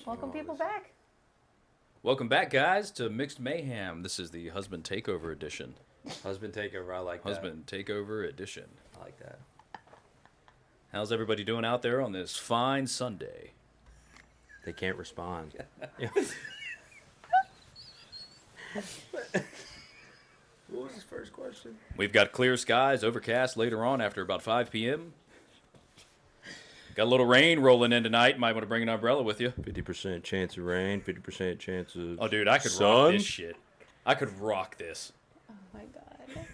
Welcome people back. Welcome back, guys, to Mixed Mayhem. This is the Husband Takeover edition. Husband takeover. I like that. Husband Takeover edition. I like that. How's everybody doing out there on this fine Sunday? They can't respond. What was his first question? We've got clear skies, overcast later on after about 5 p.m. Got a little rain rolling in tonight. Might want to bring an umbrella with you. 50% chance of rain, 50% chance of Oh, dude, I could sun. rock this shit. I could rock this. Oh my god.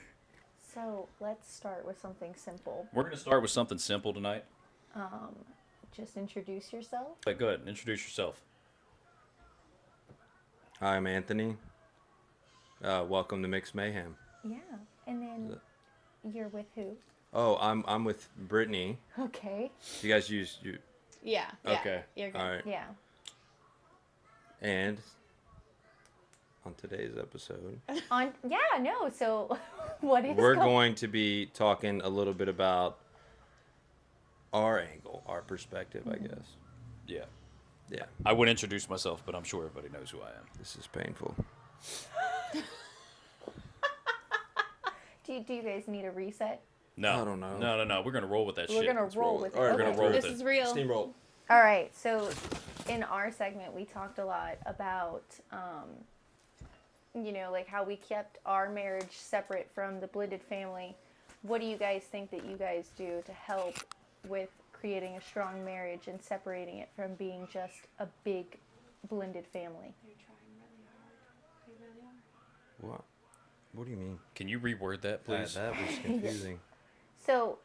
So let's start with something simple. We're going to start with something simple tonight. Just introduce yourself. Okay, go ahead. Introduce yourself. Hi, I'm Anthony. Welcome to Mixed Mayhem. Yeah. And then you're with who? Oh, I'm with Brittany. Okay. You guys use you. Yeah. Okay. You're good. All right. Yeah. And on today's episode, So what is we're going to be talking a little bit about our angle, our perspective, I guess. Yeah. Yeah. I would introduce myself, but I'm sure everybody knows who I am. This is painful. Do you guys need a reset? No. I don't know. No. We're going to roll with that We're shit. gonna roll with it. All right, We're going Okay. to roll with This it. is real. Steamroll. All right. So in our segment, we talked a lot about, like how we kept our marriage separate from the blended family. What do you guys think that you guys do to help with creating a strong marriage and separating it from being just a big blended family? They're trying really hard. They really are. What? What do you mean? Can you reword that, please? That was confusing. So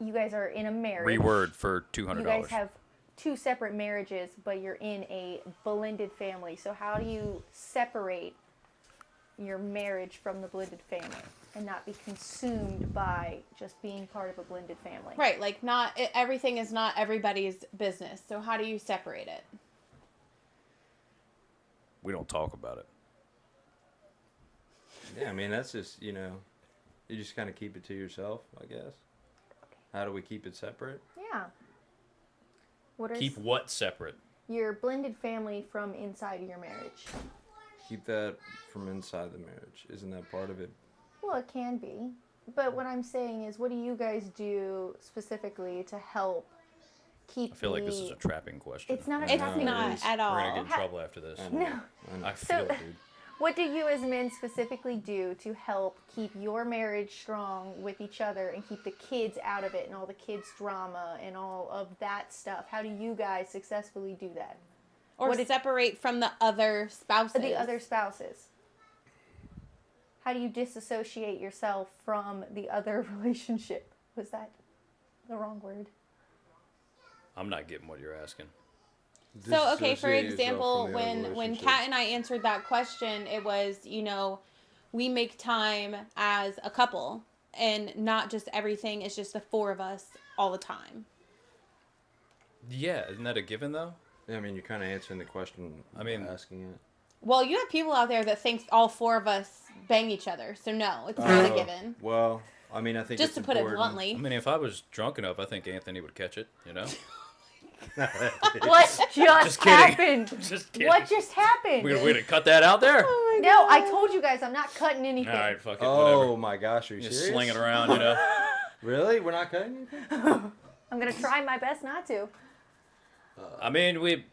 you guys are in a marriage. Reword for $200. You guys have two separate marriages, but you're in a blended family. So how do you separate your marriage from the blended family and not be consumed by just being part of a blended family? Right. Like everything is not everybody's business. So how do you separate it? We don't talk about it. Yeah, I mean, that's just, you just kind of keep it to yourself, I guess. How do we keep it separate? Yeah. What are Keep what separate? your blended family from inside of your marriage? Keep that from inside the marriage. Isn't that part of it? Well, it can be. But what I'm saying is, what do you guys do specifically to help keep I feel like this is a trapping question. It's not a It's trapping. not is. at We're all. going to get in trouble after this. I know. No. I know. I feel it, dude. What do you as men specifically do to help keep your marriage strong with each other and keep the kids out of it and all the kids' drama and all of that stuff? How do you guys successfully do that? Or What is- separate from the other spouses. The other spouses. How do you disassociate yourself from the other relationship? Was that the wrong word? I'm not getting what you're asking. So, okay, for Disassociate yourself example, from the other when relationship. Kat and I answered that question, it was, we make time as a couple and not just everything is just the four of us all the time. Yeah, isn't that a given, though? Yeah, I mean, you're kind of answering the question. I mean- asking it. Well, you have people out there that think all four of us bang each other. So, no, it's not a Oh, given. Well, I mean, I think Just to it's put it important. bluntly. I mean, if I was drunk enough, I think Anthony would catch it, you know? What just kidding. happened? Just kidding. What just happened? We're going to cut that out there? No, I told you guys I'm not cutting anything. All right, fuck it, Oh whatever. my gosh, are you Just serious? sling it around, you know? Really? We're not cutting anything? I'm going to try my best not to. I mean, we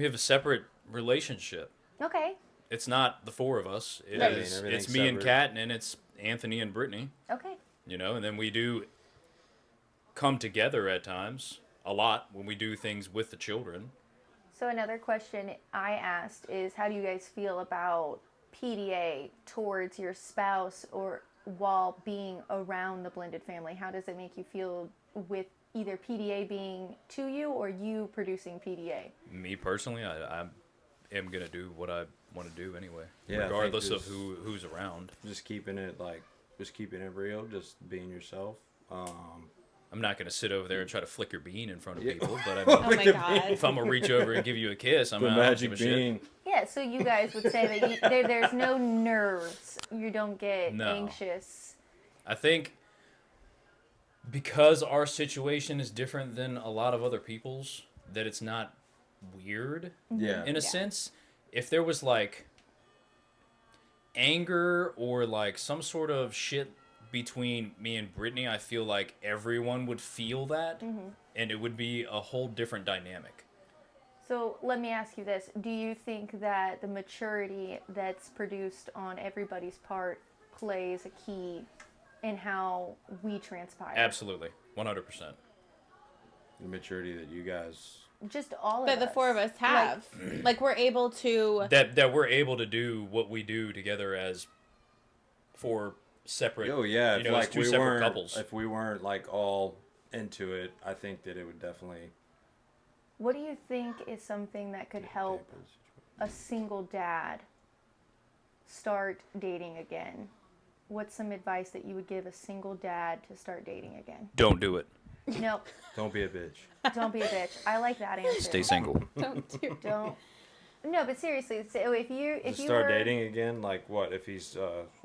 have a separate relationship. Okay. It's not the four of us. I mean, It's everything's me and separate. Kat, and it's Anthony and Brittany, Okay. you know? And then we do come together at times, a lot, when we do things with the children. So another question I asked is, how do you guys feel about PDA towards your spouse or while being around the blended family? How does it make you feel with either PDA being to you or you producing PDA? Me personally, I am going to do what I want to do anyway, Yeah, I think regardless of just- who's around. Just keeping it real, just being yourself. I'm not going to sit over there and try to flick your bean in front of Yeah. people, but I Oh mean, my God. if I'm going to reach over and give you a kiss, I'm The not going to magic give a shit. bean. Yeah, so you guys would say that there's no nerves. You don't get No. anxious. I think because our situation is different than a lot of other people's, that it's not weird Yeah. in a sense. If there was like anger or like some sort of shit between me and Brittany, I feel like everyone would feel that, and it would be a whole different dynamic. So let me ask you this. Do you think that the maturity that's produced on everybody's part plays a key in how we transpire? Absolutely, 100%. The maturity that you guys. Just all of That us. the four of us have. Like we're able to. That we're able to do what we do together as four separate. Oh yeah, you if know, as like two we separate weren't, couples. if we weren't like all into it, I think that it would definitely. What do you think is something that could help a single dad start dating again? What's some advice that you would give a single dad to start dating again? Don't do it. No, Don't be a bitch. don't be a bitch. I like that answer. Stay single. Don't do. Don't. No, but seriously, so if you Start were, dating again, like what? If he's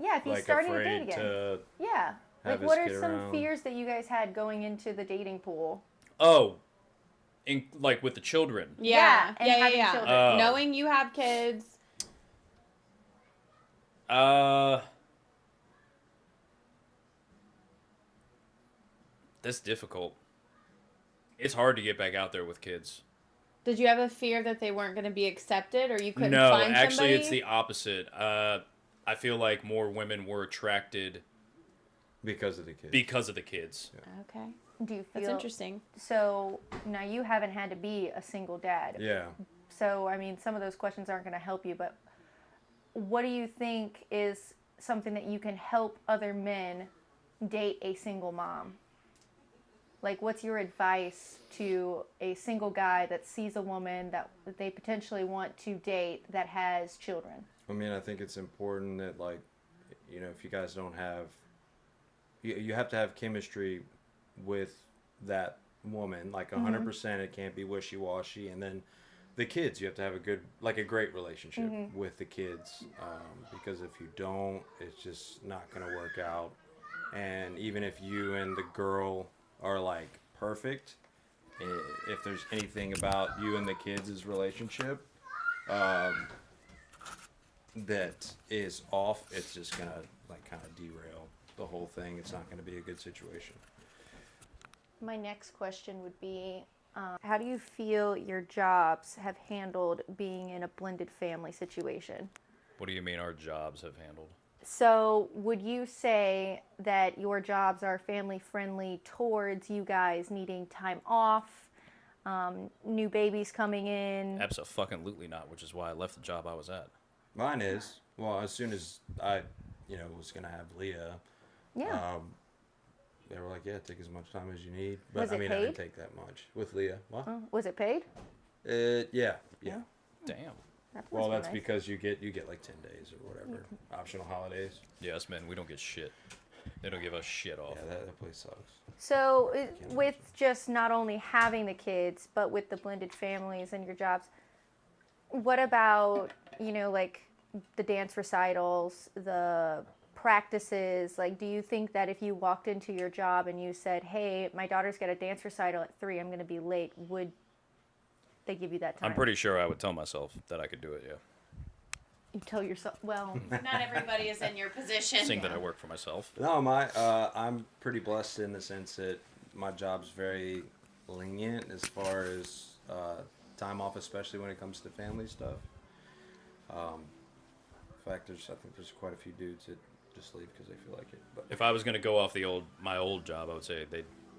yeah, if he's like starting to afraid date again, to yeah. have Like, his what are kid some around. fears that you guys had going into the dating pool? Oh, like with the children. Yeah, and Yeah. having Yeah. children. Oh. Knowing you have kids. That's difficult. It's hard to get back out there with kids. Did you have a fear that they weren't going to be accepted, or you couldn't No, find actually, somebody? it's the opposite. I feel like more women were attracted because of the kids. because of the kids. Okay, Do you feel that's interesting. So now you haven't had to be a single dad. Yeah. So I mean, some of those questions aren't going to help you. But what do you think is something that you can help other men date a single mom? Like, what's your advice to a single guy that sees a woman that they potentially want to date that has children? I mean, I think it's important that, like, you know, if you guys don't have, you have to have chemistry with that woman, like 100%. It can't be wishy-washy. And then the kids, you have to have a good, like a great relationship with the kids, because if you don't, it's just not going to work out. And even if you and the girl are like perfect, if there's anything about you and the kids' relationship that is off, it's just gonna like kind of derail the whole thing. It's not gonna be a good situation. My next question would be, how do you feel your jobs have handled being in a blended family situation? What do you mean our jobs have handled? So would you say that your jobs are family friendly towards you guys needing time off, new babies coming in? Absolutely not, which is why I left the job I was at. Mine is, well, as soon as I, you know, was gonna have Leah, Yeah. they were like, yeah, take as much time as you need. But Was I it mean, I didn't paid? take that much with Leah. What? Was it paid? Yeah. Damn. That must Well, be that's nice. because you get like 10 days or whatever, optional holidays. Yeah, us men, we don't get shit. They don't give us shit off. Yeah, that place sucks. So with just not only having the kids, but with the blended families and your jobs, what about, you know, like the dance recitals, the practices? Like, do you think that if you walked into your job and you said, hey, my daughter's got a dance recital at 3, I'm going to be late, would they give you that time? I'm pretty sure I would tell myself that I could do it, yeah. You tell yourself, well, Not everybody is in your position. Seeing that I work for myself. No, I'm pretty blessed in the sense that my job's very lenient as far as time off, especially when it comes to family stuff. In fact, I think there's quite a few dudes that just leave because they feel like it. But If I was going to go off my old job, I would say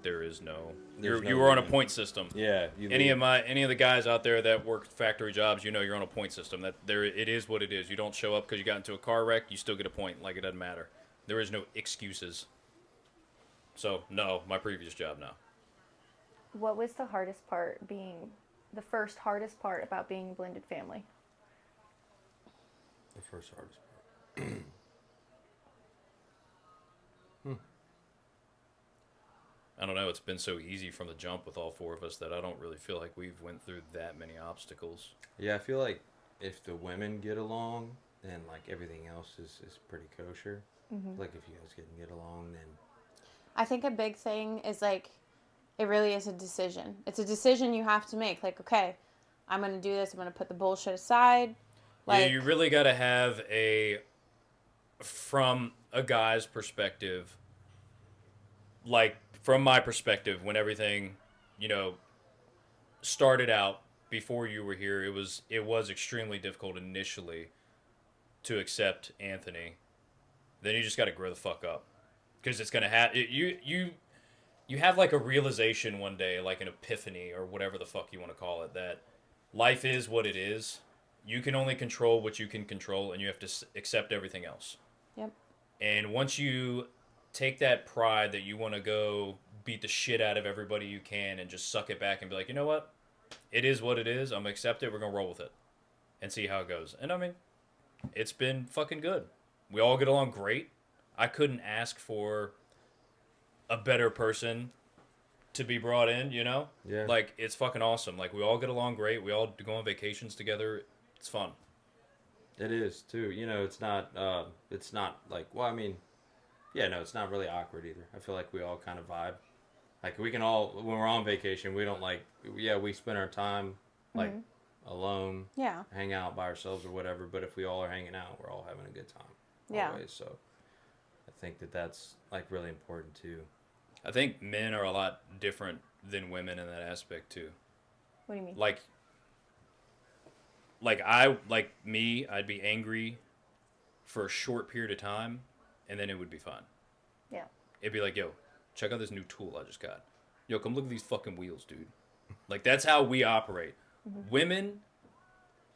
there is no. There's You no were on a limit. point system. yeah, you Any leave. of the guys out there that work factory jobs, you know, you're on a point system. That there, it is what it is. You don't show up because you got into a car wreck, you still get a point. Like, it doesn't matter. There is no excuses. So no, my previous job, no. what was the hardest part the first hardest part about being a blended family? The first hardest part. I don't know. It's been so easy from the jump with all four of us that I don't really feel like we've went through that many obstacles. Yeah, I feel like if the women get along, then like everything else is pretty kosher. Like if you guys can get along, then I think a big thing is like, it really is a decision. It's a decision you have to make. Like, okay, I'm going to do this. I'm going to put the bullshit aside. Yeah, you really got to have from a guy's perspective, like from my perspective, when everything, started out before you were here, it was extremely difficult initially to accept Anthony. Then you just got to grow the fuck up, because it's gonna have you have like a realization one day, like an epiphany or whatever the fuck you want to call it, that life is what it is. You can only control what you can control, and you have to accept everything else. Yep. And once you take that pride that you want to go beat the shit out of everybody you can and just suck it back and be like, you know what? It is what it is. I'm going to accept it. We're going to roll with it and see how it goes. And I mean, it's been fucking good. We all get along great. I couldn't ask for a better person to be brought in, Yeah. Like, it's fucking awesome. Like, we all get along great. We all go on vacations together. It's fun. It is too. It's not like, well, I mean, yeah, no, it's not really awkward either. I feel like we all kind of vibe. Like, we can all, when we're on vacation, we don't like, yeah, we spend our time like alone, Yeah. hang out by ourselves or whatever. But if we all are hanging out, we're all having a good time. Yeah. Always. So I think that's like really important too. I think men are a lot different than women in that aspect too. What do you mean? Like me, I'd be angry for a short period of time, and then it would be fine. Yeah. It'd be like, yo, check out this new tool I just got. Yo, come look at these fucking wheels, dude. Like, that's how we operate. Women,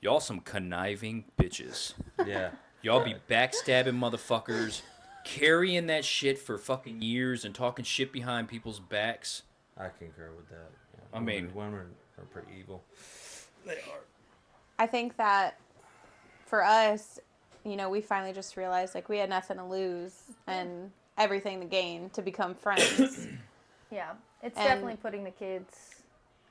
y'all some conniving bitches. Yeah. Y'all be backstabbing motherfuckers, carrying that shit for fucking years and talking shit behind people's backs. I concur with that. Yeah. I mean, women are pretty evil. They are. I think that for us, we finally just realized like we had nothing to lose and everything to gain to become friends. Yeah. It's And- definitely putting the kids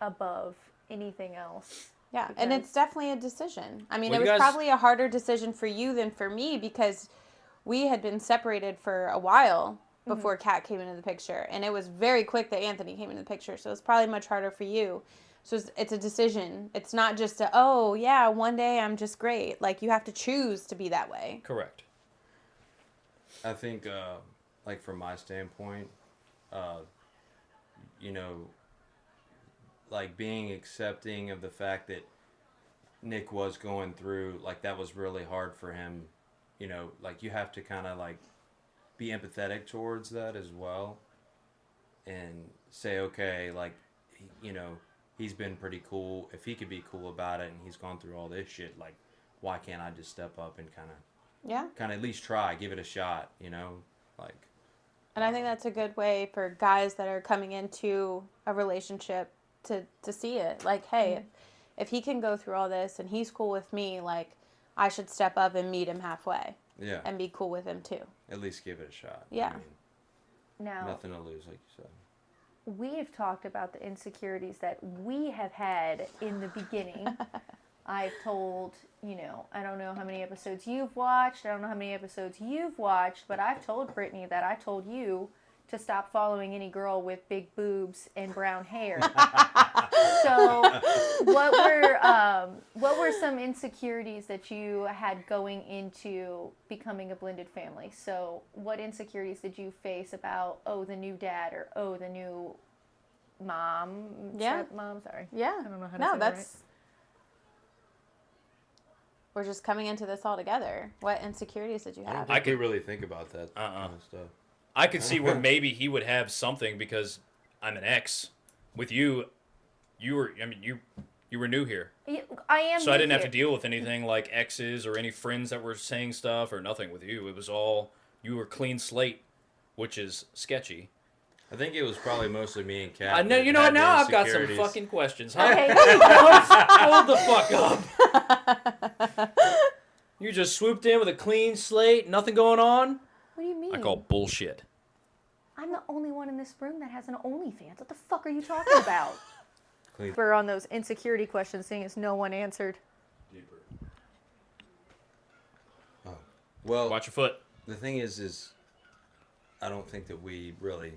above anything else. Yeah, and Because- it's definitely a decision. I mean, Well, it you was guys- probably a harder decision for you than for me because we had been separated for a while before Kat came into the picture, and it was very quick that Anthony came into the picture, so it's probably much harder for you. So it's a decision. It's not just oh yeah, one day I'm just great. Like you have to choose to be that way. Correct. I think, like from my standpoint, like being accepting of the fact that Nick was going through, like that was really hard for him. Like you have to kind of like be empathetic towards that as well, and say, okay, like, he's been pretty cool. If he could be cool about it and he's gone through all this shit, like, why can't I just step up and kind of at least try, give it a shot, like. And I think that's a good way for guys that are coming into a relationship to see it. Like, hey, if he can go through all this and he's cool with me, like, I should step up and meet him halfway. Yeah. And be cool with him too. At least give it a shot. Yeah. I mean, Now, nothing to lose, like you said. we've talked about the insecurities that we have had in the beginning. I've told, I don't know how many episodes you've watched. I don't know how many episodes you've watched, but I've told Brittany that I told you to stop following any girl with big boobs and brown hair. So, what were some insecurities that you had going into becoming a blended family? So, what insecurities did you face about the new dad or the new mom? Yeah. Mom, sorry. Yeah. I don't know how to No, say that that's. We're just coming into this all together. What insecurities did you I don't have? think we really think about that Uh-uh. kind of stuff. I could see where maybe he would have something because I'm an ex. With you, you were new here. I am. So I didn't have to here. deal with anything like exes or any friends that were saying stuff or nothing with you. It was all, you were clean slate, which is sketchy. I think it was probably mostly me and Kat. I know, that you know, had the now I've got some insecurities. fucking questions. Okay, there you go. Hold the fuck up. You just swooped in with a clean slate, nothing going on? What do you mean? I call bullshit. I'm the only one in this room that has an OnlyFans. What the fuck are you talking about? Clean. We're on those insecurity questions, seeing as no one answered. Oh. Well, Watch your foot. the thing is I don't think that we really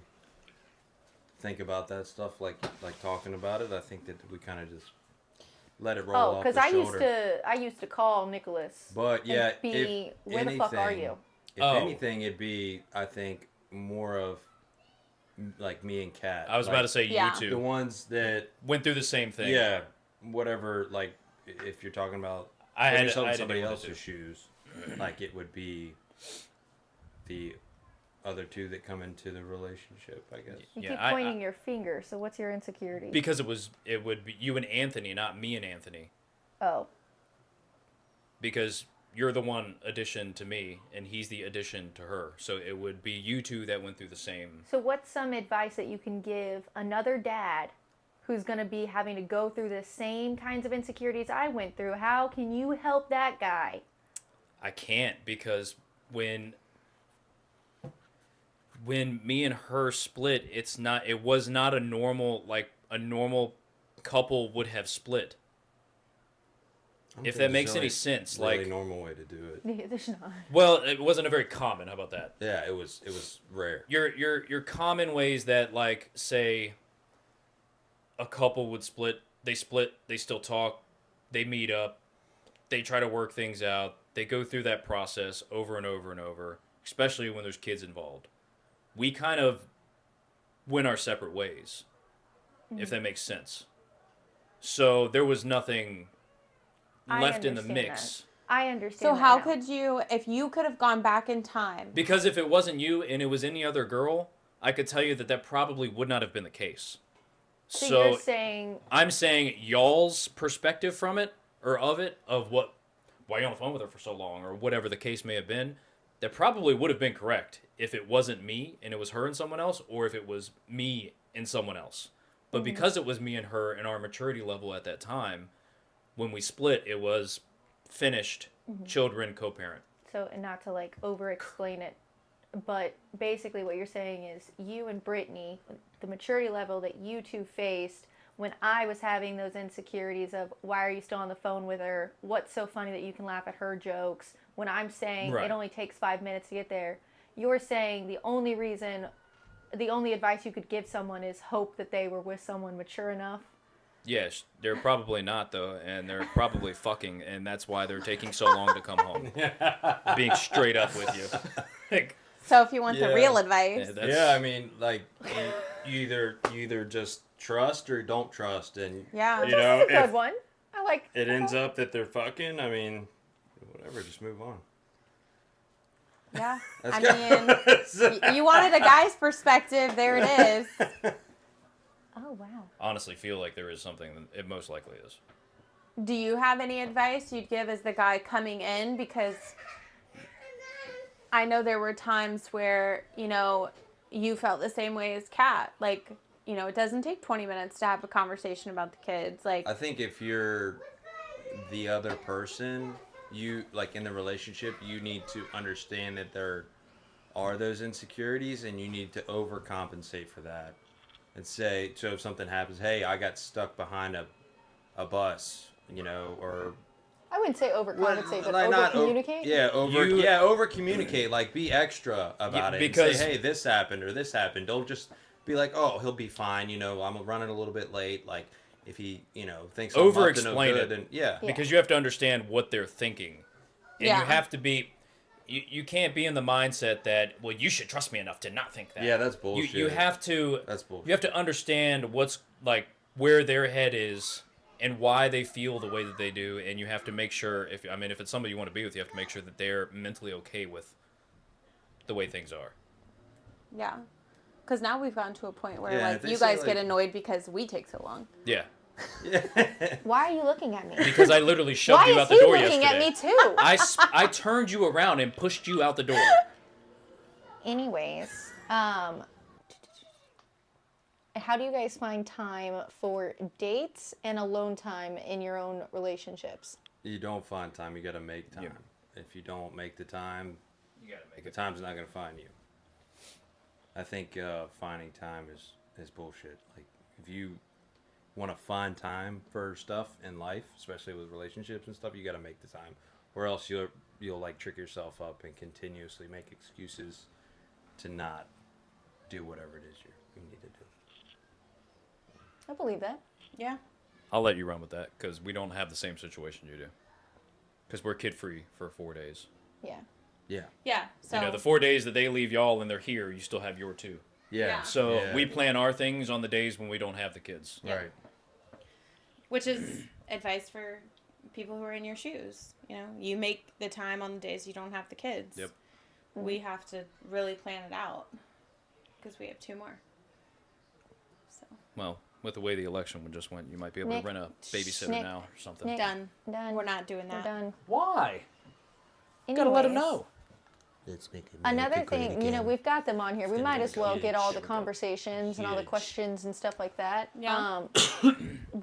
think about that stuff like talking about it. I think that we kind of just let it roll Oh, off because the I shoulder. I used to call Nicholas. But yeah, and be, where the fuck are you? If Oh. anything, it'd be, I think, more of like me and Kat. I was about to say Yeah. you two the ones that, went through the same thing. yeah, whatever. Like if you're talking about I putting had yourself I in had to somebody deal with it else's too. shoes, like it would be the other two that come into the relationship, I guess. You Yeah, keep I- pointing your finger, so what's your insecurity? Because it would be you and Anthony, not me and Anthony. Oh. Because you're the one addition to me, and he's the addition to her. So it would be you two that went through the same. So what's some advice that you can give another dad who's going to be having to go through the same kinds of insecurities I went through? How can you help that guy? I can't, because when me and her split, it was not a normal couple would have split. I don't If think that there's makes any really- sense, really like, normal way to do it. There's not. well, it wasn't a very common. How about that? Yeah, it was rare. Your common ways that, like, say a couple would split, they still talk, they meet up, they try to work things out, they go through that process over and over and over, especially when there's kids involved. We kind of went our separate ways, if that makes sense. So there was nothing I left in the understand mix. I understand. So that how now. could you, if you could have gone back in time? Because if it wasn't you and it was any other girl, I could tell you that probably would not have been the case. So you're saying I'm saying y'all's perspective from it, or of it, of why are you on the phone with her for so long, or whatever the case may have been, that probably would have been correct if it wasn't me and it was her and someone else, or if it was me and someone else. But because it was me and her and our maturity level at that time, when we split, it was finished, children, co-parent. so, and not to like over explain it, but basically what you're saying is you and Brittany, the maturity level that you two faced when I was having those insecurities of why are you still on the phone with her? What's so funny that you can laugh at her jokes? When I'm saying Right. it only takes 5 minutes to get there, you're saying the only advice you could give someone is hope that they were with someone mature enough. Yes, they're probably not, though, and they're probably fucking, and that's why they're taking so long to come home. Being straight up with you. Like, So if you want the Yeah. real advice, that's- Yeah, I mean, like you either just trust or don't trust, and yeah. you know, That's a good if one. I like it ends up that they're fucking, I mean, whatever, just move on. Yeah. That's I mean, you wanted a guy's perspective. There it is. Oh wow. honestly feel like there is something that it most likely is. Do you have any advice you'd give as the guy coming in? Because I know there were times where, you felt the same way as Kat. Like, it doesn't take 20 minutes to have a conversation about the kids. Like, I think if you're the other person, you like in the relationship, you need to understand that there are those insecurities, and you need to overcompensate for that. And say, so if something happens, hey, I got stuck behind a bus, or I wouldn't say overcompensate, but like not over-communicate. over communicate. Like be extra about it. because- And say, hey, this happened or this happened. Don't just be like, oh, he'll be fine. I'm running a little bit late. Like if he, thinks I'm up to no Over-explain good, it. then yeah. Because you have to understand what they're thinking. And Yeah. you have to be... You can't be in the mindset that, well, you should trust me enough to not think that. Yeah, that's bullshit. You have to... That's bullshit. You have to understand what's, like, where their head is and why they feel the way that they do, and you have to make sure, if it's somebody you want to be with, you have to make sure that they're mentally okay with the way things are. yeah. Because now we've gotten to a point where, Yeah, like, they you say, guys get like- annoyed because we take so long. Yeah. Why are you looking at me? Because I literally shoved Why you is out the he door looking yesterday. at me too? I turned you around and pushed you out the door. Anyways, how do you guys find time for dates and alone time in your own relationships? You don't find time. You got to make time. Yeah. If you don't make the time, You gotta make the it. time's not going to find you. I think finding time is bullshit. Like if you want to find time for stuff in life, especially with relationships and stuff, you got to make the time, or else you'll like trick yourself up and continuously make excuses to not do whatever it is you need to do. I believe that. Yeah. I'll let you run with that because we don't have the same situation you do. Because we're kid free for 4 days. Yeah. Yeah. Yeah. So You know, the 4 days that they leave y'all and they're here, you still have your 2. Yeah. Yeah. So Yeah. we plan our things on the days when we don't have the kids. Yeah. Right. which is advice for people who are in your shoes. You know, you make the time on the days you don't have the kids. Yep. We have to really plan it out because we have 2 more. So Well, with the way the election just went, you might be able Nick, to rent a babysitter Nick, now or something. Nick. done. Done. We're not doing We're that. done. Why? Gotta let them Anyways, know. Let's make it Another thing, you know, we've got them on here. We might as well get all the Huge. conversations and all the Huge. questions and stuff like that. Yeah.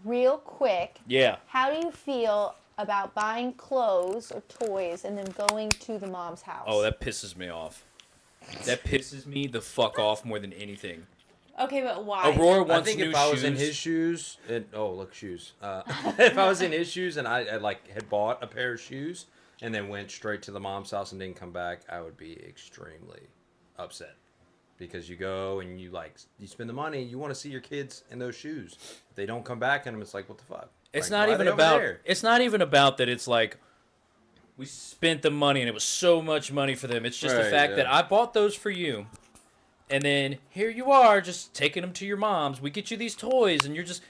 Real quick, Yeah. how do you feel about buying clothes or toys and then going to the mom's house? Oh, that pisses me off. That pisses me the fuck off more than anything. Okay, but why? Aurora I wants think new if I was shoes. in his shoes, look, shoes. If I was in his shoes and I like had bought a pair of shoes and then went straight to the mom's house and didn't come back, I would be extremely upset. Because you go and you spend the money, you want to see your kids in those shoes. If they don't come back in them, it's like, what the fuck? It's Like, not why are even they over about. there? It's not even about that. It's like we spent the money and it was so much money for them. It's just the Right, fact yeah. that I bought those for you, and then here you are just taking them to your mom's. We get you these toys, and you're just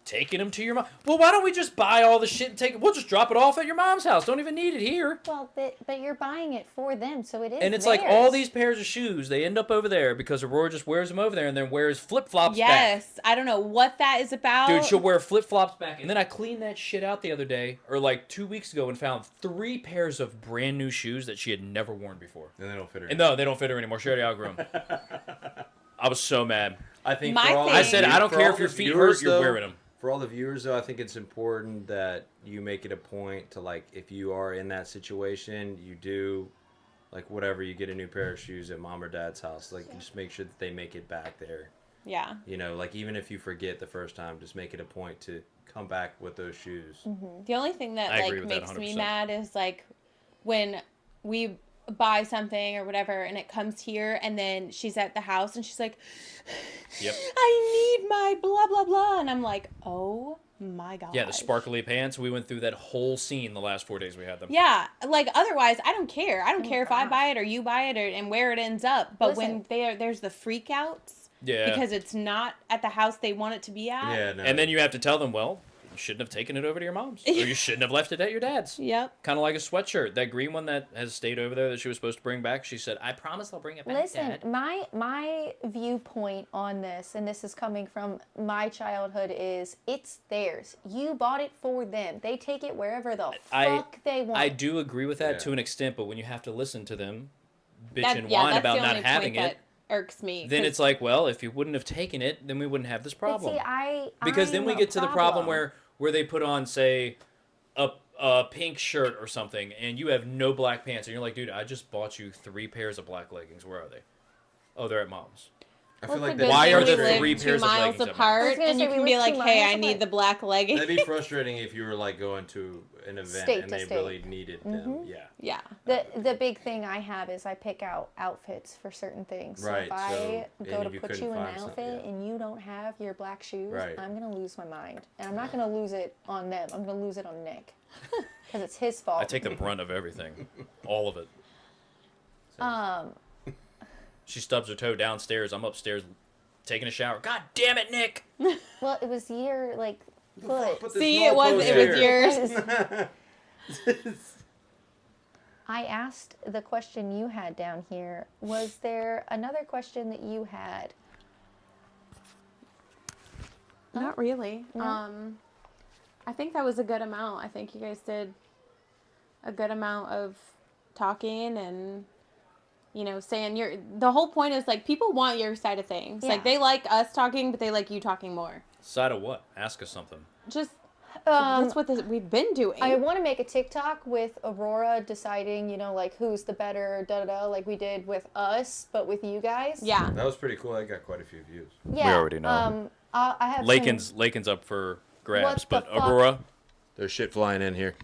taking them to your mom. Well, why don't we just buy all the shit and take it? We'll just drop it off at your mom's house. Don't even need it here. Well, but you're buying it for them, so it is. And it's theirs. like all these pairs of shoes, they end up over there because Aurora just wears them over there and then wears flip flops back. Yes, I don't know what that is about. Dude, she'll wear flip flops back. And then I cleaned that shit out the other day, or like 2 weeks ago, and found 3 pairs of brand new shoes that she had never worn before. And they don't fit her. And no, they don't fit her anymore. She already outgrew them. I was so mad. I think My for all thing- I said, I don't for care all if your the feet viewers, hurt, you're though, wearing them. For all the viewers, though, I think it's important that you make it a point to, like, if you are in that situation, you do, like, whatever, you get a new pair of shoes at mom or dad's house. Like, just make sure that they make it back there. Yeah. You know, like, even if you forget the first time, just make it a point to come back with those shoes. The only thing that I agree like with that makes me 100%. mad is like when we buy something or whatever and it comes here and then she's at the house and she's like, Yep. I need my blah blah blah, and I'm like, oh my god. Yeah, the sparkly pants. We went through that whole scene the last 4 days we had them. Yeah, like otherwise I don't care. I don't care if I gosh. buy it or you buy it and where it ends up. But Listen. when there's the freak outs Yeah. because it's not at the house they want it to be at. Yeah, no. And then you have to tell them, well, you shouldn't have taken it over to your mom's. Or you shouldn't have left it at your dad's. Yep. Kind of like a sweatshirt. That green one that has stayed over there that she was supposed to bring back, she said, I promise I'll bring it back, Listen, Dad. my viewpoint on this, and this is coming from my childhood, is it's theirs. You bought it for them. They take it wherever the fuck they want. I do agree with that Yeah. to an extent, but when you have to listen to them bitch That- and yeah, whine that's about the not only having point it, that irks me. then 'cause- it's like, well, if you wouldn't have taken it, then we wouldn't have this But problem. see, Because then I'm we a get to the problem where they put on, say, a pink shirt or something, and you have no black pants, and you're like, dude, I just bought you 3 pairs of black leggings. Where are they? Oh, they're at mom's. I What's feel like the good Why thing are we there live 3 2 pairs of miles leggings at I apart, was gonna and say, you we can be live like, 2 hey, I miles need apart. the black leggings. That'd be frustrating if you were like going to an event State and to they state. really needed them. Yeah. Yeah. The big thing I have is I pick out outfits for certain things. So Right, if I so- go and to if you put couldn't you in an find some- outfit yeah. and you don't have your black shoes, Right. I'm gonna lose my mind, and I'm not gonna lose it on them. I'm gonna lose it on Nick because it's his fault. I take the brunt of everything. All of it. She stubs her toe downstairs. I'm upstairs taking a shower. God damn it, Nick! Well, it was your foot. Put this See, it was goalpost yours. I asked the question you had down here. Was there another question that you had? Not really. No? I think that was a good amount. I think you guys did a good amount of talking and saying the whole point is like people want your side of things. Yeah. Like they like us talking, but they like you talking more. Side of what? Ask us something. Just that's what we've been doing. I want to make a TikTok with Aurora deciding, who's the better like we did with us, but with you guys. yeah. That was pretty cool. I got quite a few views. Yeah. We already know. I have Lakin's up for grabs, What but the fuck? Aurora, There's shit flying in here.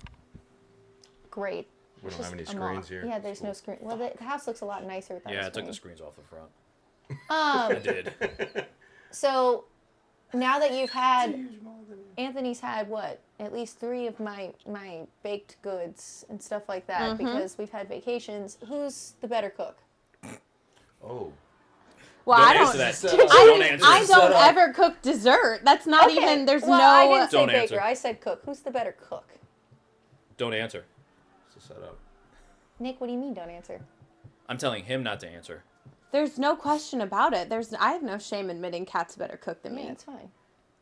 great. We It's don't have any just a screens mock. here. Yeah, there's no screen. Well, the house looks a lot nicer without yeah, a I took screen. the screens off the front. I did. So now that you've had Anthony's had what? At least 3 of my baked goods and stuff like that because we've had vacations. Who's the better cook? Oh. Well, Don't I answer don't. that. Don't answer. I don't ever cook dessert. That's not even. There's well, I didn't say Don't baker. answer. I said cook. Who's the better cook? Don't answer. It's a setup. Nick, what do you mean don't answer? I'm telling him not to answer. There's no question about it. I have no shame admitting Kat's a better cook than Yeah, me. it's fine.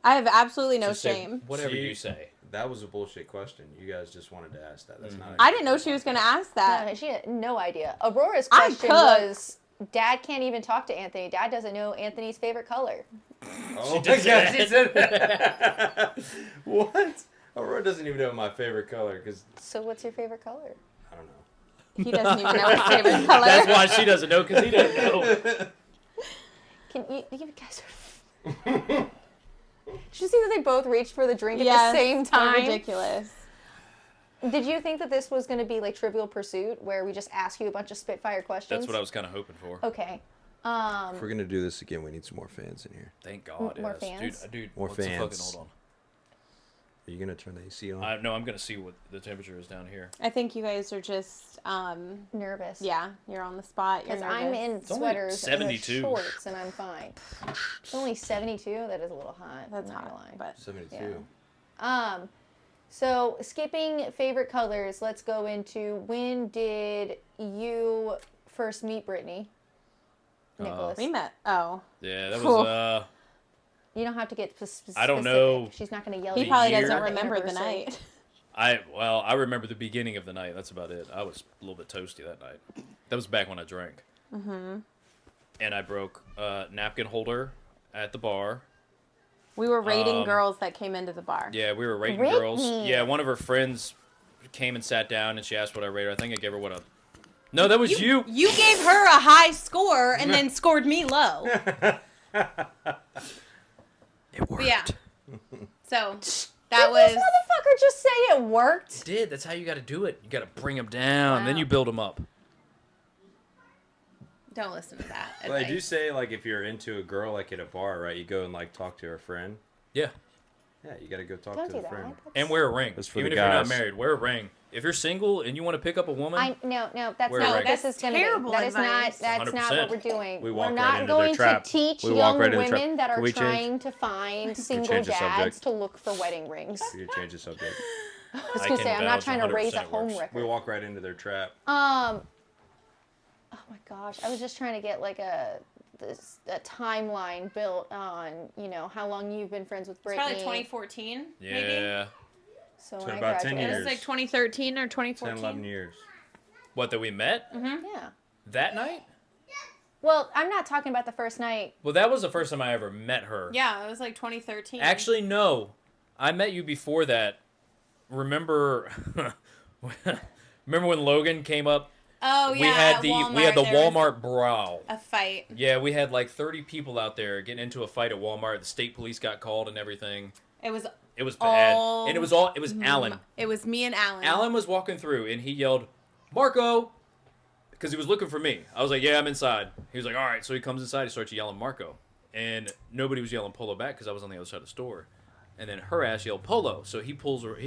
I have absolutely no Just say shame. whatever See, you say. That was a bullshit question. You guys just wanted to ask that. That's not. I didn't know she was going to ask that. No, she had no idea. Aurora's I question cook. was, Dad can't even talk to Anthony. Dad doesn't know Anthony's favorite color. Oh She my did god, say she said that. What? Aurora doesn't even know my favorite color because So what's your favorite color? I don't know. He doesn't even know his favorite color. That's why she doesn't know, because he doesn't know. Can you guys... Did you see that they both reached for the drink at Yes, the same they're time? ridiculous. Did you think that this was going to be like Trivial Pursuit, where we just ask you a bunch of spitfire questions? That's what I was kind of hoping for. Okay. If we're gonna do this again, we need some more fans in here. Thank God. More yes. fans? Dude, More what's the fans. fucking, hold Are you gonna turn the AC on? on. No, I'm going to see what the temperature is down here. I think you guys are just, Nervous. yeah, you're on the spot. You're Because nervous. I'm in only sweaters and 72. shorts, and I'm fine. It's only 72? That is a little hot. That's I'm not gonna hot, lie. but 72. Yeah. So skipping favorite colors, let's go into when did you first meet Brittany? Nicholas. we met. Oh, Yeah, that Cool. was, You don't have to get specific. I don't know She's not going to yell he at probably you year? doesn't about remember the anniversary. night. I remember the beginning of the night. That's about it. I was a little bit toasty that night. That was back when I drank. Mm-hmm. And I broke a napkin holder at the bar. We were rating girls that came into the bar. Yeah, we were rating Brittany. girls. Yeah, one of her friends came and sat down, and she asked what I rated her. I think I gave her what a... No, that was you. You gave her a high score and then scored me low. It worked. Yeah. So that Did was. this motherfucker just say it worked? It did. That's how you got to do it. You got to bring them down. Then Wow. you build them up. Don't listen to that. Well, I do advice. say like if you're into a girl like at a bar, right? You go and like talk to her friend. Yeah. Yeah, you gotta go talk Don't to do the that. friend. And wear a ring. That's for Even the if you're not guys. married, wear a ring. If you're single and you want to pick up a woman, No, that's Wear not a what ring. this That's is going to be. terrible That is not. advice. That's not 100%. what we're doing. We We're walk right not into their going to trap. teach We walk young right into the trap. women that Can are we change? trying to find single change the dads subject? to look for wedding rings. You change the subject. I was going to say, I'm not trying to raise a 100% it home works. wrecker. We walk right into their trap. Oh my gosh, I was just trying to get like a timeline built on how long you've been friends with It's Brittany. probably 2014. Maybe. yeah. So So when I about 10 graduated. It was years. like 2013 or 10, 2014. 11 years. What, that we met Yeah. that night? Well, I'm not talking about the first night. Well, that was the first time I ever met her. Yeah, it was like 2013. Actually, no. I met you before that. Remember when Logan came up? Oh yeah. we had at the Walmart, there was Walmart brawl. a fight. Yeah, we had like 30 people out there getting into a fight at Walmart. The state police got called and everything. It was. It was bad. All- And it was Alan. It was me and Alan. Alan was walking through and he yelled, "Marco!" Because he was looking for me. I was like, "Yeah, I'm inside." He was like, "All right." So he comes inside. He starts yelling, "Marco!" And nobody was yelling Polo back because I was on the other side of the store. And then her ass yelled Polo. So he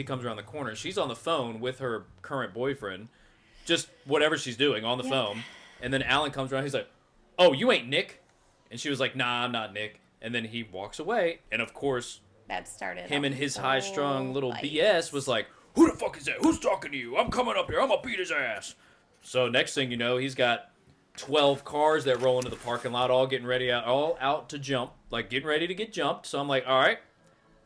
comes around the corner. She's on the phone with her current boyfriend, just whatever she's doing on the phone. And then Alan comes around. He's like, "Oh, you ain't Nick?" And she was like, "Nah, I'm not Nick." And then he walks away. And of course, That started. him a and his whole high-strung little fight. BS was like, "Who the fuck is that? Who's talking to you? I'm coming up here. I'm gonna beat his ass." So next thing you know, he's got 12 cars that roll into the parking lot, all getting ready, all out to jump, like getting ready to get jumped. So I'm like, "All right,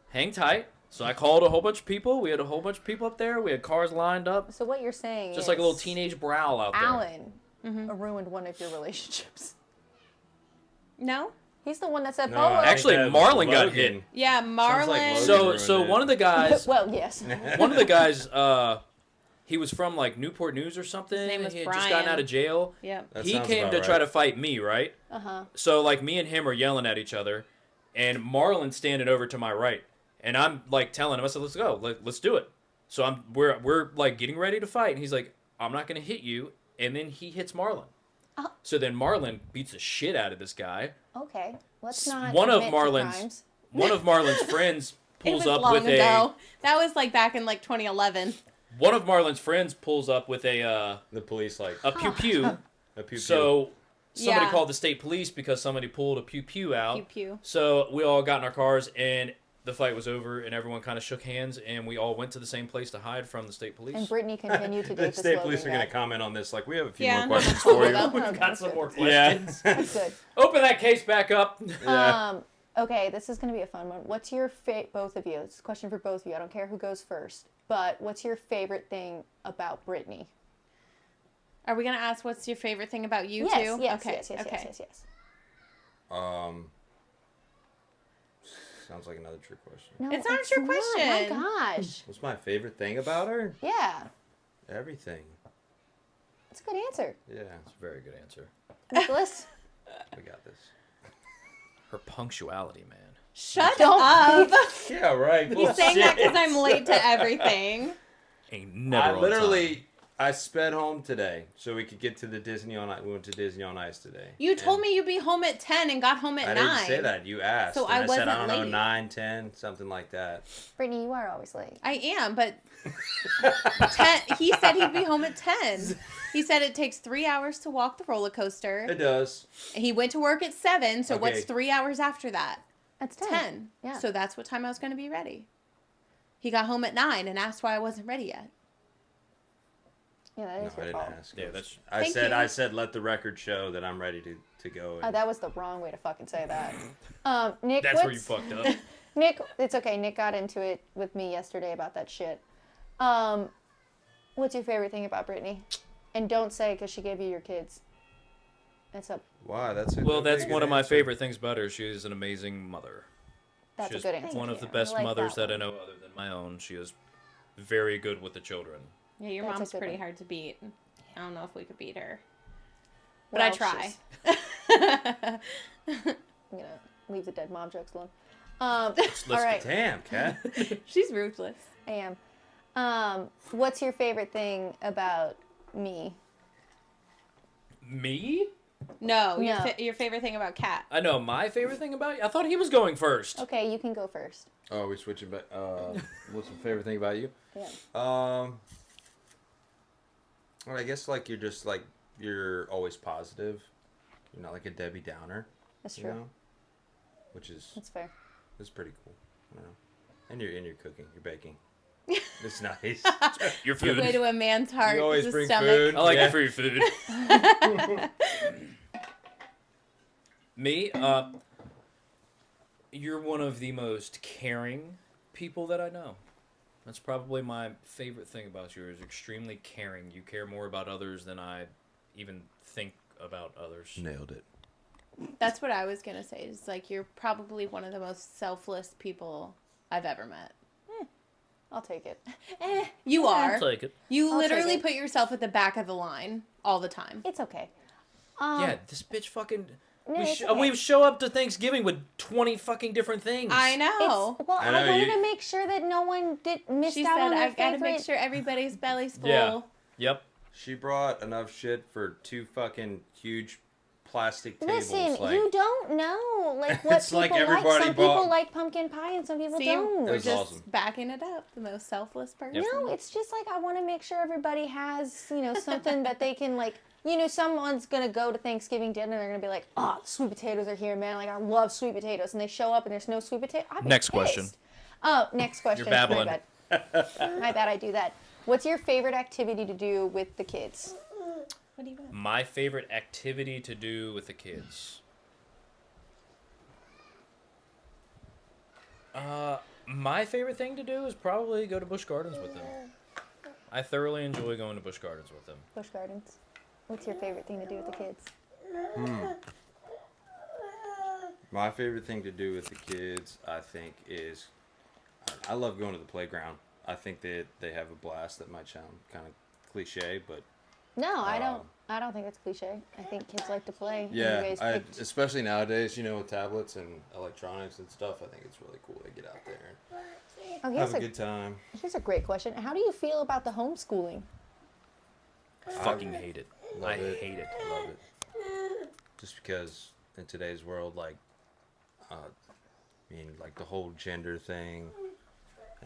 hang tight." So I called a whole bunch of people. We had a whole bunch of people up there. We had cars lined up, So what you're saying just is like a little teenage brawl out there. Alan ruined one of your relationships. No. He's the one that said No, Polo. I think Actually, that was Marlon got Logan. hit. Yeah, Sounds Marlon. like Logan. So ruined it. one of the guys, Well, yes. one of the guys, he was from like Newport News or something. His name was He had just gotten Brian. out of jail. Yep. That He sounds came about to right. try to fight me, right? Uh-huh. So like me and him are yelling at each other, and Marlon's standing over to my right, and I'm like telling him, I said, "Let's go, let's do it." So we're like getting ready to fight, and he's like, "I'm not gonna hit you," and then he hits Marlon. So then Marlon beats the shit out of this guy. Okay. Let's not One of admit to Marlon's crimes. one of Marlon's friends pulls was up long with ago. That was like back in like 2011. one of Marlon's friends pulls up with a police like pew pew. a pew. So somebody Yeah. called the state police because somebody pulled a pew pew out. Pew pew. So we all got in our cars and the fight was over and everyone kind of shook hands and we all went to the same place to hide from the state police. And Brittany continued to The date the state slogan police are going guy. to comment on this. Like, we have a few Yeah, more no, questions no, for you. no. We've Okay, got some good. more questions. That's good. Open that case back up. Yeah. Okay, this is going to be a fun one. What's your both of you? It's a question for both of you. I don't care who goes first. But what's your favorite thing about Brittany? Are we gonna ask what's your favorite thing about you Yes, too? yes, Okay. yes, yes, okay. yes, yes, yes. Sounds like another trick question. No, It's not a trick question. My gosh. What's my favorite thing about her? Yeah, Everything. it's a good answer. Yeah, That's a very good answer. Nicholas? we got this. Her punctuality, man. Shut Don't- up. Yeah, right. He's saying that because I'm late to everything. Ain't never I on literally, time. I sped home today so we could get to the Disney on Ice. We went to Disney on Ice today. You told And me you'd be home at 10 and got home at I 9. didn't say that. You asked. So and I I said, wasn't I don't know, late. 9, 10, something like that. Brittany, you are always late. I am, but 10, he said he'd be home at 10. He said it takes 3 hours to walk the roller coaster. It does. He went to work at 7, so what's Okay. 3 hours after that? That's 10. Yeah. So that's what time I was going to be ready. He got home at 9 and asked why I wasn't ready yet. Yeah, that No, is I your didn't fault. ask. Yeah, that's Thank you. I said, let the record show that I'm ready to go. And That was the wrong way to fucking say that. Nick, that's where you fucked up. Nick, it's okay. Nick got into it with me yesterday about that shit. What's your favorite thing about Brittany? And don't say because she gave you your kids. That's a Why? That's a Well, pretty that's good one of my answer. favorite things about her. She is an amazing mother. that's She's a good answer. one of the I best like mothers that I one. know other than my own. She is very good with the children. Yeah, your That's a mom's good pretty one. hard to beat. I don't know if we could beat her. But Well, I try. I'm gonna leave the dead mom jokes alone. Let's all right, Damn, Kat. She's ruthless. I am. What's your favorite thing about me? Me? No, No. Your favorite thing about Kat. I know my favorite thing about you. I thought he was going first. Okay, you can go first. Oh, we switching back. What's your favorite thing about you? Yeah. Well, I guess like you're always positive. You're not like a Debbie Downer. That's You true. know? Which is That's fair. pretty cool. I don't know. And you're cooking. You're baking. It's nice. Your Good way food. to a man's heart. You always is his bring stomach. food. I like Yeah. it for your food. Me? You're one of the most caring people that I know. That's probably my favorite thing about you. Is extremely caring. You care more about others than I even think about others. Nailed it. That's what I was going to say. It's like you're probably one of the most selfless people I've ever met. I'll take it. You are. Take it. You I'll take literally it. put yourself at the back of the line all the time. It's okay. Yeah, this bitch fucking. No, it's okay. We show up to Thanksgiving with 20 fucking different things. I know. It's, well, I I, know, wanted you- to make sure that no one missed She out said, on their I've got to favorite. make sure everybody's belly's full. Yeah. Yep. She brought enough shit for 2 fucking huge plastic tables. Listen, like, you don't know like what It's people like like. everybody Some bought- people like pumpkin pie and some people See, don't. we're was just awesome. backing it up. The most selfless person. No, it's just like I want to make sure everybody has, something that they can like. Someone's gonna go to Thanksgiving dinner and they're gonna be like, "Oh, sweet potatoes are here, man! Like I love sweet potatoes." And they show up and there's no sweet potato. I'd be Next question. pissed. Oh, next question. You're babbling. My bad. My bad. I do that. What's your favorite activity to do with the kids? What do you want? My favorite activity to do with the kids. My favorite thing to do is probably go to Busch Gardens with them. I thoroughly enjoy going to Busch Gardens with them. Busch Gardens. What's your favorite thing to do with the kids? My favorite thing to do with the kids, I think, is I love going to the playground. I think that they have a blast. That might sound kind of cliche, but No, I don't. I don't think it's cliche. I think kids like to play. and yeah, you guys picked- especially nowadays, with tablets and electronics and stuff. I think it's really cool to get out there Oh, and have a good time. here's a great question. How do you feel about the homeschooling? I fucking hate it. Love I it. hate it. Love it. Just because in today's world, like the whole gender thing,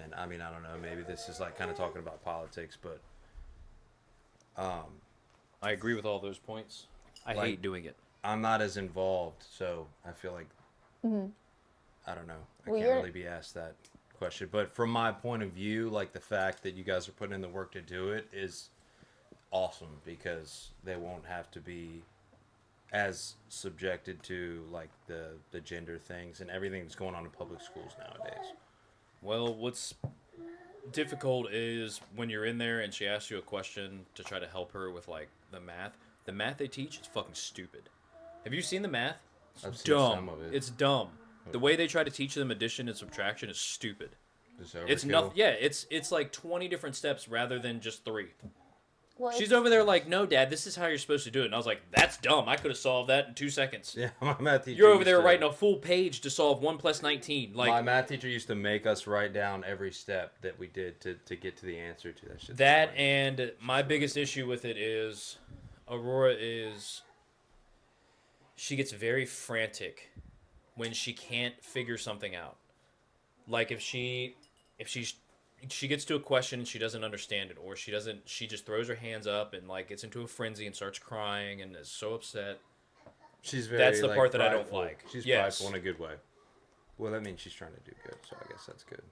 and I mean, I don't know, maybe this is like kind of talking about politics, but I agree with all those points. I Like- hate doing it. I'm not as involved, so I feel like I don't know. I Well, can't you're- really be asked that question. But from my point of view, like the fact that you guys are putting in the work to do it is awesome because they won't have to be as subjected to like the gender things and everything that's going on in public schools nowadays. Well, what's difficult is when you're in there and she asks you a question to try to help her with like the math. The math they teach is fucking stupid. Have you seen the math? It's I've seen dumb. some of it. It's dumb. The way they try to teach them addition and subtraction is stupid. Just It's overkill. nothing. Yeah, it's like 20 different steps rather than just 3. Well, She's it's- over there like, no, Dad, this is how you're supposed to do it. And I was like, that's dumb. I could have solved that in 2 seconds. Yeah, my math teacher. You're over used there to- writing a full page to solve 1 + 19. my Like math teacher used to make us write down every step that we did to get to the answer to that shit. that, and my biggest issue with it is Aurora is she gets very frantic when she can't figure something out. Like if she gets to a question and she doesn't understand it, or she just throws her hands up and like gets into a frenzy and starts crying and is so upset. She's very. That's the like, part that I don't prideful. like. She's Yes. prideful in a good way. Well, that means she's trying to do good, so I guess that's good.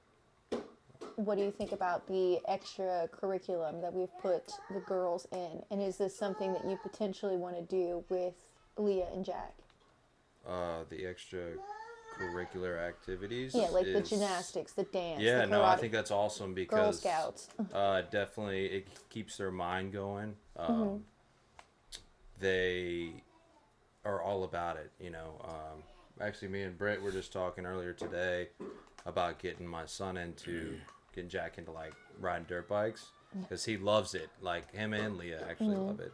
what do you think about the extra curriculum that we've put the girls in? And is this something that you potentially want to do with Leah and Jack? The extra curricular activities. Yeah, like the is- gymnastics, the dance, Yeah, the no, I karate, think that's awesome Girl because Scouts. definitely it keeps their mind going. Mm-hmm. They are all about it, you know. Actually, me and Britt were just talking earlier today about getting my son getting Jack into like riding dirt bikes because he loves it. Like him and Leah actually love it.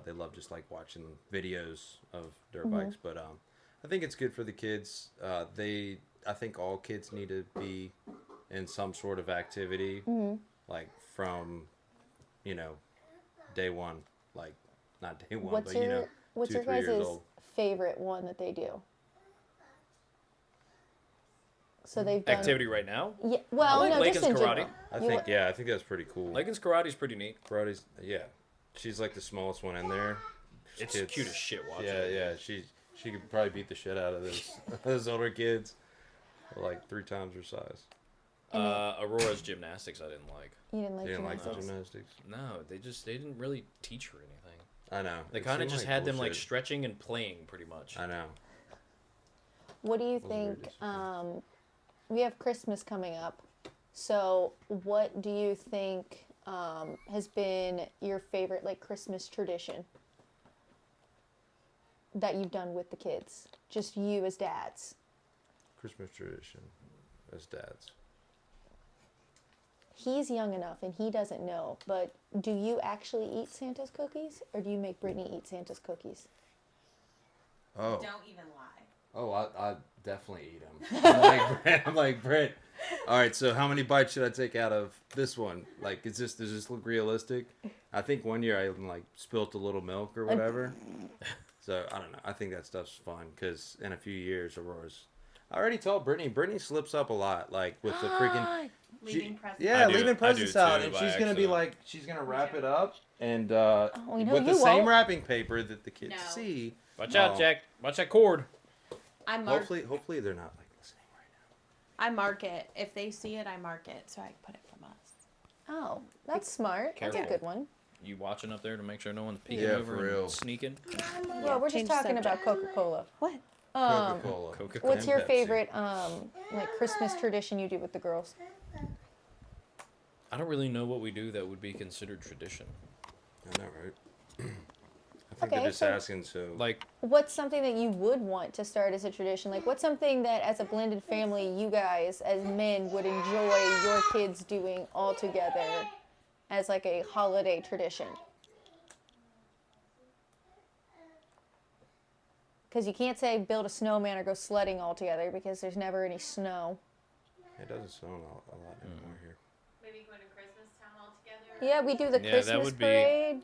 They love just like watching videos of dirt bikes, but I think it's good for the kids. I think all kids need to be in some sort of activity, like from, you know, day one, like not day one, What's but you know, what's 2, your 3 years guys' old. favorite one that they do? So they've done Activity right now. Yeah, well, I like no, Lakin's just in karate. general. I You think, wa- yeah, I think that's pretty cool. Lakin's karate's pretty neat. Karate's, yeah, she's like the smallest one in there. It's Kids- cute as shit watching. Yeah, it. yeah, she could probably beat the shit out of those older kids, like 3 times her size. Aurora's gymnastics I didn't like. You didn't like They didn't like the gymnastics. gymnastics. No, they didn't really teach her anything. I know. They It kind of seemed just like had them like bullshit. stretching and playing pretty much. I know. What do you was very think? disappointing. We have Christmas coming up, so what do you think has been your favorite like Christmas tradition that you've done with the kids? Just you as dads. Christmas tradition as dads. He's young enough and he doesn't know, but do you actually eat Santa's cookies or do you make Brittany eat Santa's cookies? Oh, Don't even lie. oh, I definitely eat them. I'm like Brett. All right, so how many bites should I take out of this one? Like, does this look realistic? I think one year I like spilt a little milk or whatever. So I don't know. I think that stuff's fun because in a few years, Aurora's. I already told Brittany. Brittany slips up a lot, like with the freaking. Leaving presents. Yeah, I do- leaving I presents do out, too, and by she's gonna be accident. like, she's gonna wrap it up, and we know with the you same won't. wrapping paper that the kids No. see. Watch out, Oh. Jack. Watch that cord. I mark. Hopefully they're not like listening right I mark it. If they see it, I mark it so I can put it from us. Oh, that's smart. That's a Careful. good one. You watching up there to make sure no one's peeking Yeah, over for and real. sneaking? Well, we're just change talking about subject. Coca-Cola. What? now. Coca-Cola. Coca-Cola. What's your Pepsi. favorite like Christmas tradition you do with the girls? I don't really know what we do that would be considered tradition. I know, right? I think Okay, they're just so- asking. So Like, What's something that you would want to start as a tradition? Like, what's something that as a blended family, you guys as men would enjoy your kids doing all together as like a holiday tradition? Because you can't say build a snowman or go sledding all together because there's never any snow. it doesn't snow a lot anymore here. Maybe going to Christmas town all together. Yeah, we do the Yeah, that Christmas would be- parade.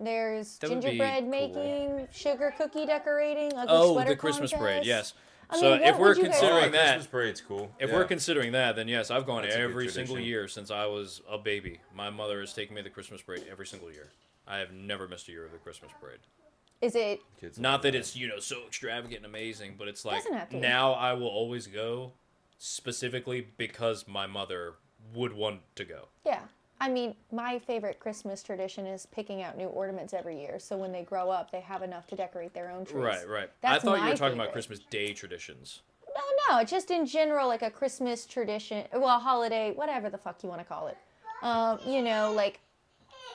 There's That would be gingerbread cool. making, sugar cookie decorating, ugly oh, sweater the Christmas parade. contest. Yes. So what if we're would you guys- considering that, Christmas parade's cool. if Yeah. we're considering that, then yes, I've gone That's a good every single tradition. year since I was a baby. My mother has taken me to the Christmas parade every single year. I have never missed a year of the Christmas parade. Is it? Kids Not love that it's, so extravagant and amazing, but it's like Doesn't have to be. now I will always go specifically because my mother would want to go. Yeah. I mean, my favorite Christmas tradition is picking out new ornaments every year. So when they grow up, they have enough to decorate their own trees. Right. That's I thought you my were talking about favorite. Christmas Day traditions. No, just in general, like a Christmas tradition, well, holiday, whatever the fuck you want to call it. Like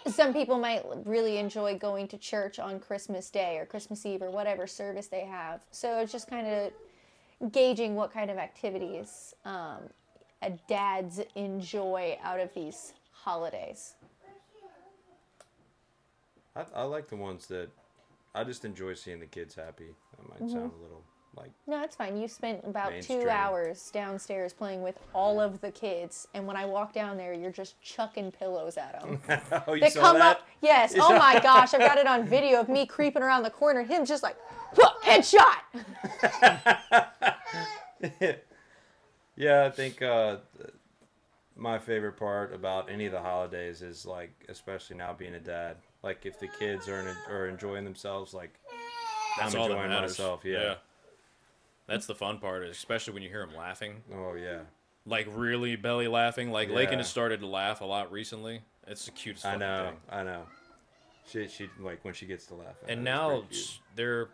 some people might really enjoy going to church on Christmas Day or Christmas Eve or whatever service they have. So it's just kind of gauging what kind of activities dads enjoy out of these holidays. I like the ones that I just enjoy seeing the kids happy. That might sound a little like No, it's fine. You spent about Mainstream. 2 hours downstairs playing with all of the kids, and when I walk down there, you're just chucking pillows at them. oh, you They saw come that? up, yes. Oh my gosh, I've got it on video of me creeping around the corner, him just like, headshot. Yeah, I think my favorite part about any of the holidays is like, especially now being a dad, like if the kids are enjoying themselves, like That's I'm all that enjoying matters. myself. Yeah. That's the fun part, especially when you hear them laughing. Oh yeah. Like really belly laughing. Like Yeah. Lakin has started to laugh a lot recently. It's the cutest I fucking know. thing. I know. She like when she gets to laugh. And now they're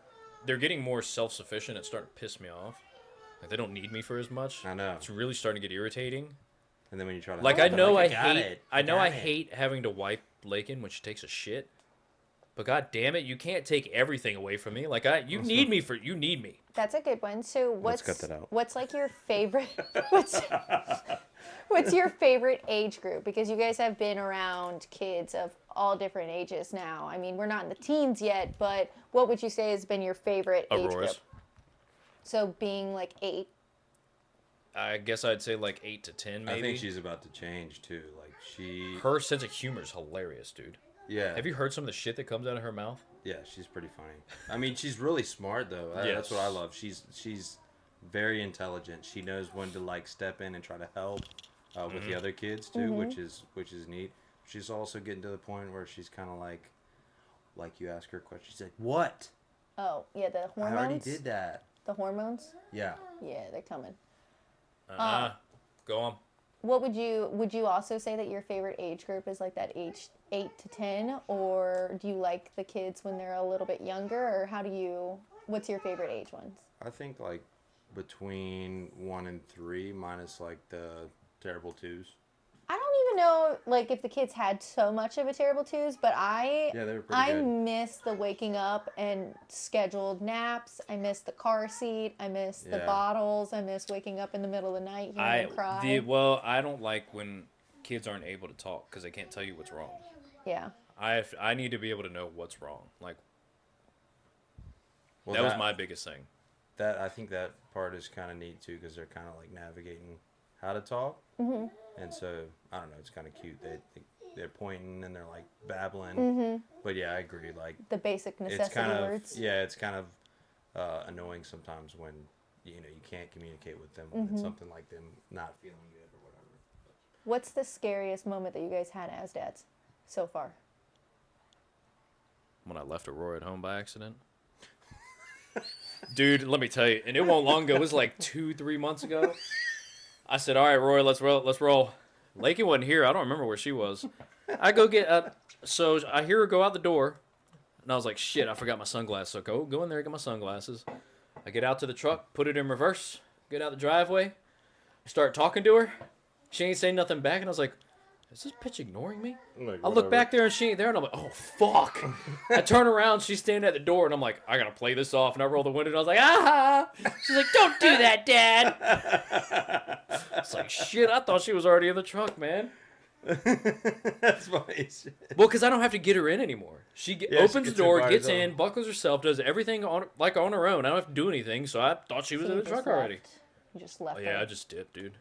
getting more self-sufficient. It's starting to piss me off. Like they don't need me for as much. I know. It's really starting to get irritating. And then when you try to Like help I them, know like, I got hate it. I know got I it." hate having to wipe Lakin when she takes a shit. But god damn it, you can't take everything away from me. Like you need me. That's a good one. So Let's cut that out. what's like your favorite, what's your favorite age group? Because you guys have been around kids of all different ages now. I mean, we're not in the teens yet, but what would you say has been your favorite age group? Aurora's. So being like 8. I guess I'd say like 8 to 10 maybe. I think she's about to change too. Like she. Her sense of humor is hilarious, dude. Yeah. Have you heard some of the shit that comes out of her mouth? Yeah, she's pretty funny. I mean, she's really smart though. That's what I love. She's very intelligent. She knows when to like step in and try to help with the other kids too, which is neat. She's also getting to the point where she's kind of like you ask her a question, she's like, "What? Oh, yeah, the hormones. I already did that." The hormones? Yeah. Yeah, they're coming. Go on. What would you also say that your favorite age group is like that age 8 to 10, or do you like the kids when they're a little bit younger, or what's your favorite age ones? I think like between 1 and 3, minus like the terrible twos. I don't even know like if the kids had so much of a terrible twos, but Yeah, they were pretty I good. miss the waking up and scheduled naps. I miss the car seat. I miss the Yeah. bottles. I miss waking up in the middle of the night hearing them cry. I don't like when kids aren't able to talk because they can't tell you what's wrong. Yeah. I need to be able to know what's wrong. Like Well, that was my biggest thing. I think that part is kind of neat too, because they're kind of like navigating how to talk. Mm-hmm. And so I don't know, it's kind of cute. They're pointing and they're like babbling. Mm-hmm. But yeah, I agree. Like The basic necessity it's kind of words. it's kind of annoying sometimes when you can't communicate with them when it's something like them not feeling good or whatever. What's the scariest moment that you guys had as dads so far? When I left Aurora at home by accident. Dude, let me tell you, and it won't long ago. It was like 2-3 months ago. I said, "All right, Roy, let's roll." Lakey wasn't here. I don't remember where she was. I go get so I hear her go out the door, and I was like, "Shit, I forgot my sunglasses." So go in there, get my sunglasses. I get out to the truck, put it in reverse, get out the driveway, start talking to her. She ain't saying nothing back, and I was like, "Is this bitch ignoring me?" I look back there and she ain't there, and I'm like, "Oh fuck!" I turn around, she's standing at the door, and I'm like, "I gotta play this off." And I roll the window, and I was like, "Ah!" She's like, "Don't do that, Dad." It's like shit. I thought she was already in the truck, man. That's funny. Well, because I don't have to get her in anymore. She Yeah, she opens the gets in door, by gets herself. in, buckles herself, does everything on her own. I don't have to do anything, so I thought she was So in you the just truck already. left. You just left Oh, yeah, her. I just dipped, dude.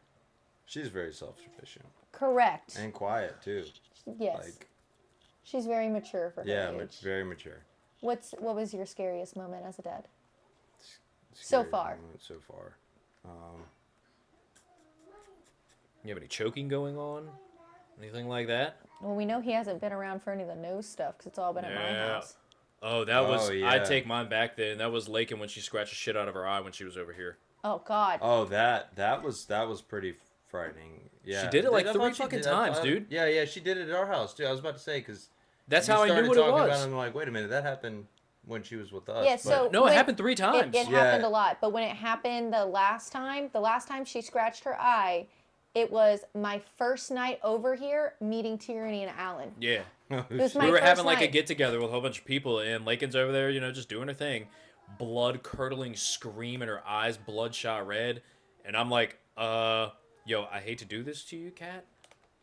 She's very self-sufficient Correct. and quiet too. Yes. Like She's very mature for her yeah, age. very mature. What was your scariest moment as a dad? So scary far. moment so far. You have any choking going on? Anything like that? Well, we know he hasn't been around for any of the nose stuff because it's all been at my Yeah. house. Oh, that was. Oh, I yeah. take mine back then. That was Lakin when she scratched the shit out of her eye when she was over here. Oh God. Oh, that was pretty frightening. Yeah, She did it like I 3 thought she fucking did- times, dude. Yeah, she did it at our house too. I was about to say because That's how I knew what it About it, was. and I'm like, wait a minute, that happened when she was with us. Yeah, but- so No, it when- happened 3 times. It Yeah. happened a lot, but when it happened the last time she scratched her eye, it was my first night over here meeting Tyranny and Alan. Yeah. Oh, It was shit. my We were first having like a night. get together with a whole bunch of people, and Lakin's over there, just doing her thing. Blood curdling scream, and her eyes bloodshot red. And I'm like, yo, I hate to do this to you, Kat,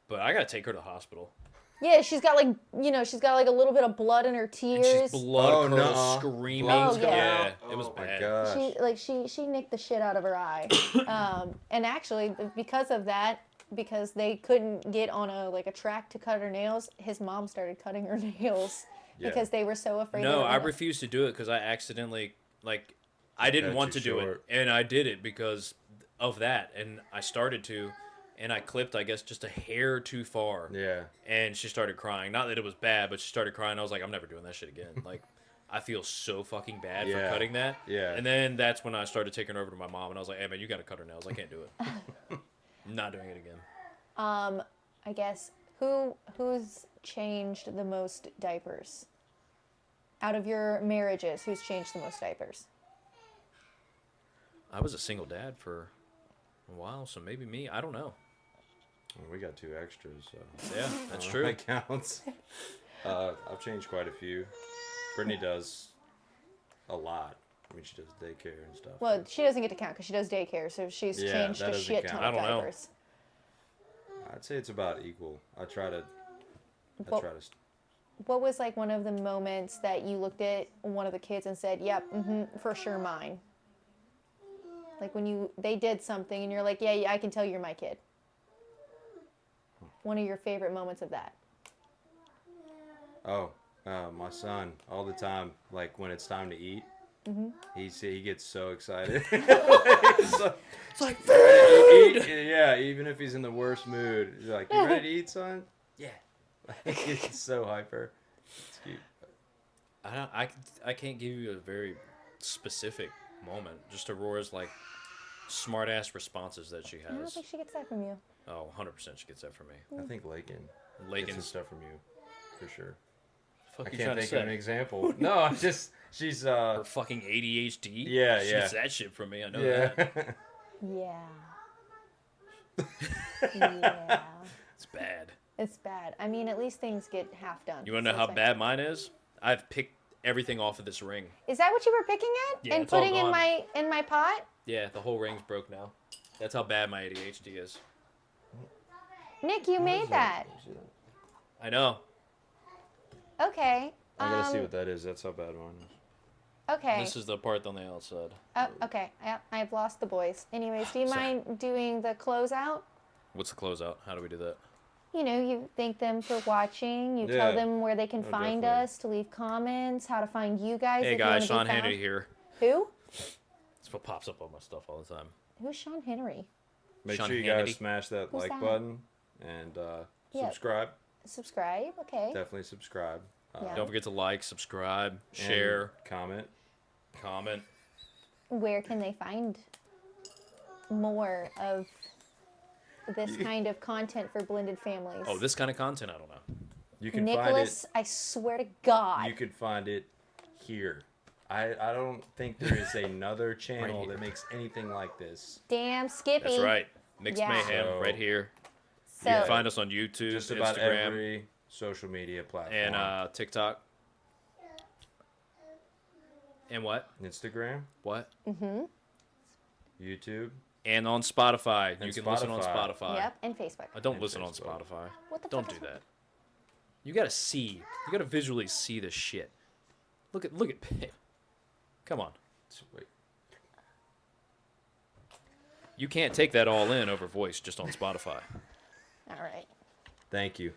but I gotta take her to the hospital. Yeah, she's got like a little bit of blood in her And tears. she's blood Oh, curdled nuh-uh. screaming. Blood's Oh, coming yeah. out. It was Oh, my bad. gosh. She nicked the shit out of her eye. And actually, because of that, because they couldn't get on a track to cut her nails, his mom started cutting her nails Yeah. because they were so afraid. No, they were I gonna- refused to do it because I accidentally, I didn't Cut want to you do it, short. and I did it because of that, and I started to, and I clipped, I guess, just a hair too far, Yeah. and she started crying. Not that it was bad, but she started crying. I was like, I'm never doing that shit again. Like, I feel so fucking bad for Yeah. cutting that. Yeah. And then that's when I started taking her over to my mom, and I was like, hey, man, you got to cut her nails. I can't do it. I'm not doing it again. I guess who's changed the most diapers? Out of your marriages, who's changed the most diapers? I was a single dad for a while, so maybe me. I don't know. Well, we got 2 extras, so Yeah, that's I don't true. know if that counts. I've changed quite a few. Brittany does a lot. I mean, she does daycare and stuff. Well, she doesn't get to count because she does daycare, so she's Yeah, changed that a doesn't shit count. ton I of don't know. diapers. I'd say it's about equal. I try to. Well, what was like one of the moments that you looked at one of the kids and said, "Yep, for sure mine." Like when they did something and you're like, "Yeah, I can tell you're my kid." One of your favorite moments of that. Oh, my son all the time. Like when it's time to eat, he gets so excited. It's like, Yeah, even if he's in the worst mood, he's like, "You ready to eat, son?" yeah. He's so hyper. It's cute. I can't give you a very specific moment. Just Aurora's smart ass responses that she I don't has. think she gets that from you. Oh, 100% she gets that from me. I think Lakin gets Lakin's some stuff from you, for sure. fuck I you can't trying to think of an say? example. No, I'm just she's Her fucking ADHD. Yeah, she yeah. gets that shit from me. I know yeah. that. Yeah. Yeah. It's bad. It's bad. I mean, at least things get half done. You want to know So how it's like- bad mine is? I've picked everything off of this ring. Is that what you were picking at Yeah, and it's all putting in gone. my pot? Yeah, the whole ring's broke now. That's how bad my ADHD is. Nick, you made that. I know. Okay. I gotta see what that is. That's how bad mine is. Okay. This is the part on the outside. Okay. I've lost the boys. Anyways, do you Sorry. mind doing the closeout? What's the closeout? How do we do that? You thank them for watching. You Yeah. tell them where they can Oh, find definitely. us, to leave comments, how to find you guys. Hey if guys, you wanna Sean be found. Henry here. Who? That's what pops up on my stuff all the time. Who's Sean Henry? Make Sean sure you guys Hannity. smash that Who's like that? button and Yeah. subscribe. Subscribe. Okay. Definitely subscribe. Yeah. Don't forget to like, subscribe, and share, comment. comment. Where can they find more of this kind of content for blended families? Oh, this kind of content? I don't know. You can Nicholas, I swear to God. find it. You could find it here. I don't think there is another channel here. that makes anything like this. Damn Skippy. That's right. Mixed Yeah. Mayhem So- right here. So, You can find us on YouTube, Just about Instagram, every social media platform. and TikTok. And what? Instagram, What? YouTube. And on Spotify. You And can listen on Spotify. Spotify. yep, and Facebook. I don't And listen on Facebook. Spotify. What the Don't fuck do is that. You gotta see. You gotta visually see the shit. Look at Come on. Wait. You can't take that all in over voice just on Spotify. All right. Thank you.